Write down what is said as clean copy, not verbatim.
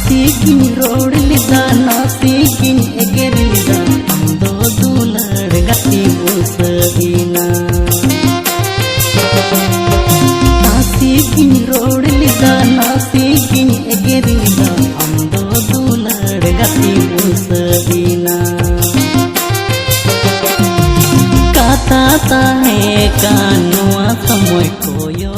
नासिकिन road लिदा नासिकिन eager लिदा अंदो दुलड़ गति मुसदीना नासिकिन रोड लिदा नासिकिन एगर लिदा अंदो दुलड़ गति मुसदीना काता ताहे कानुआ समय कोयो